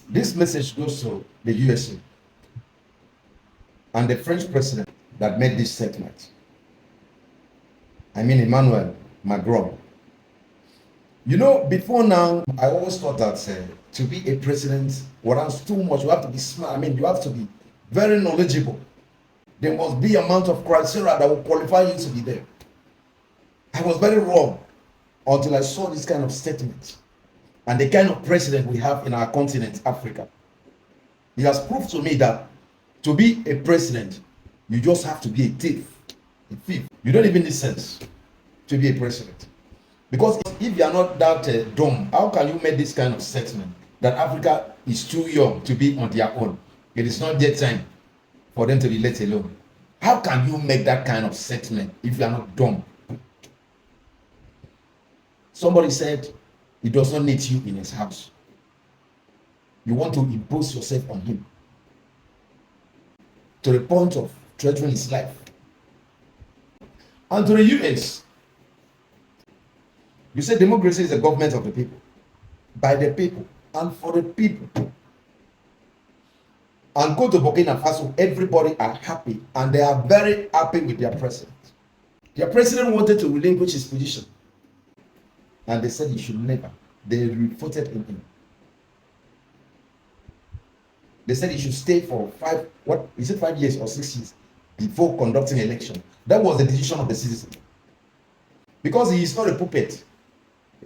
This message goes to the USA and the French president that made this statement. I mean, Emmanuel Macron. You know, before now, I always thought that to be a president warrants too much. You have to be smart. I mean, you have to be very knowledgeable. There must be amount of criteria that will qualify you to be there. I was very wrong until I saw this kind of statement and the kind of president we have in our continent, Africa. He has proved to me that to be a president, you just have to be a thief. A thief. You don't even need sense to be a president. Because if you are not that dumb, how can you make this kind of statement that Africa is too young to be on their own? It is not yet time for them to be let alone. How can you make that kind of statement if you are not dumb? Somebody said he does not need you in his house. You want to impose yourself on him to the point of threatening his life. And to the US, you say democracy is the government of the people, by the people, and for the people. And go to Burkina Faso, everybody are happy, and they are very happy with their president. Their president wanted to relinquish his position, and they said he should never. They voted in him. They said he should stay for 5 years or 6 years before conducting election. That was the decision of the citizen. Because he is not a puppet.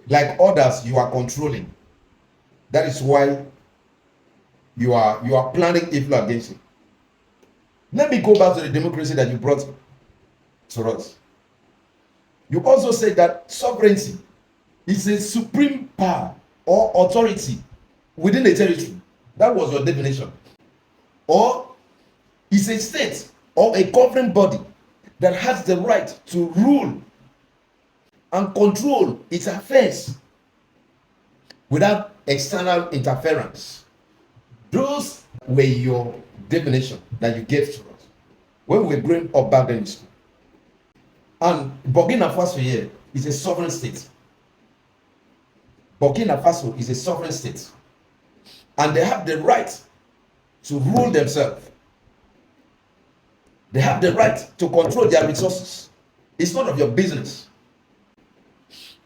Like others, you are controlling. That is why you are planning evil against him. Let me go back to the democracy that you brought to us. You also said that sovereignty is a supreme power or authority within a territory. That was your definition. Or is a state or a governing body that has the right to rule and control its affairs without external interference. Those were your definition that you gave to us when we were growing up back then in school. And Burkina Faso here is a sovereign state. Burkina Faso is a sovereign state. And they have the right to rule themselves. They have the right to control their resources. It's none of your business.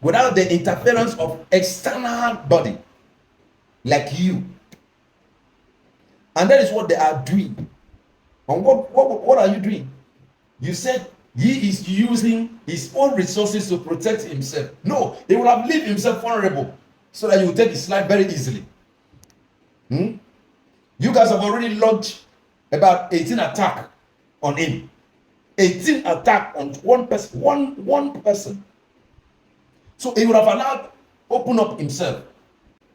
Without the interference of external body like you. And that is what they are doing. And what are you doing? You said he is using his own resources to protect himself. No, he will have left himself vulnerable so that he will take his life very easily. You guys have already launched about 18 attacks on him. 18 attacks on one person. One person. So he would have allowed, open up himself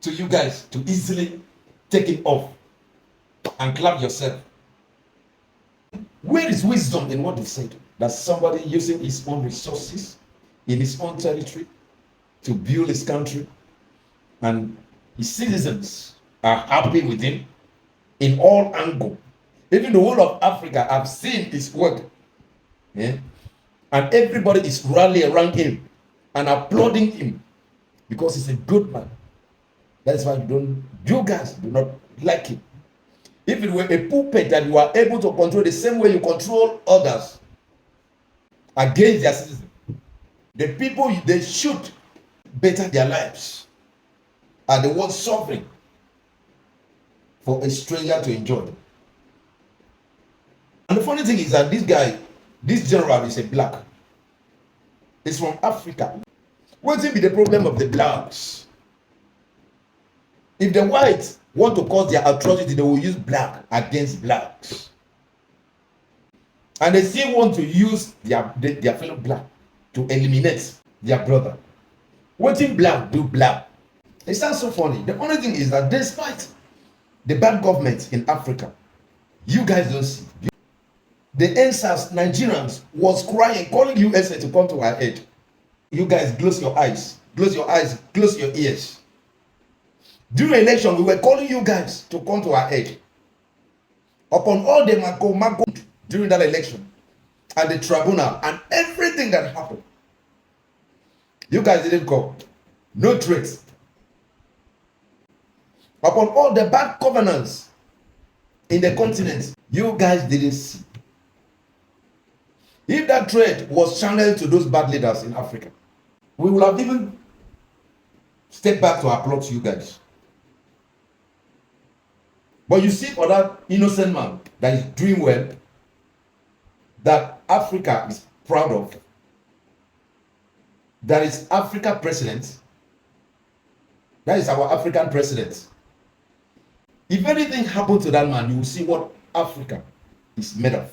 to you guys to easily take it off and clap yourself. Where is wisdom in what they said? That somebody using his own resources in his own territory to build his country and his citizens are happy with him in all angles. Even the whole of Africa have seen his work. Yeah? And everybody is rallying around him and applauding him because he's a good man. That's why you guys do not like him. If it were a puppet that you are able to control the same way you control others against their citizens, the people they should better their lives are the ones suffering for a stranger to enjoy. And the funny thing is that this general is a black. He's from Africa. What will be the problem of the blacks? If the whites want to cause their atrocity, they will use black against blacks. And they still want to use their fellow black to eliminate their brother. What if black do black? It sounds so funny. The only thing is that despite the bad government in Africa, you guys don't see. The NSAS Nigerians was crying, calling USA to come to our aid. You guys close your eyes, close your ears. During election, we were calling you guys to come to our aid. Upon all the Mako during that election, and the tribunal, and everything that happened, you guys didn't come. No trace. upon all the bad covenants in the continent, you guys didn't see. If that trade was channeled to those bad leaders in Africa, we would have even stepped back to applaud to you guys. But you see, for that innocent man that is doing well, that Africa is proud of, that is Africa president, that is our African president. If anything happened to that man, you will see what Africa is made of.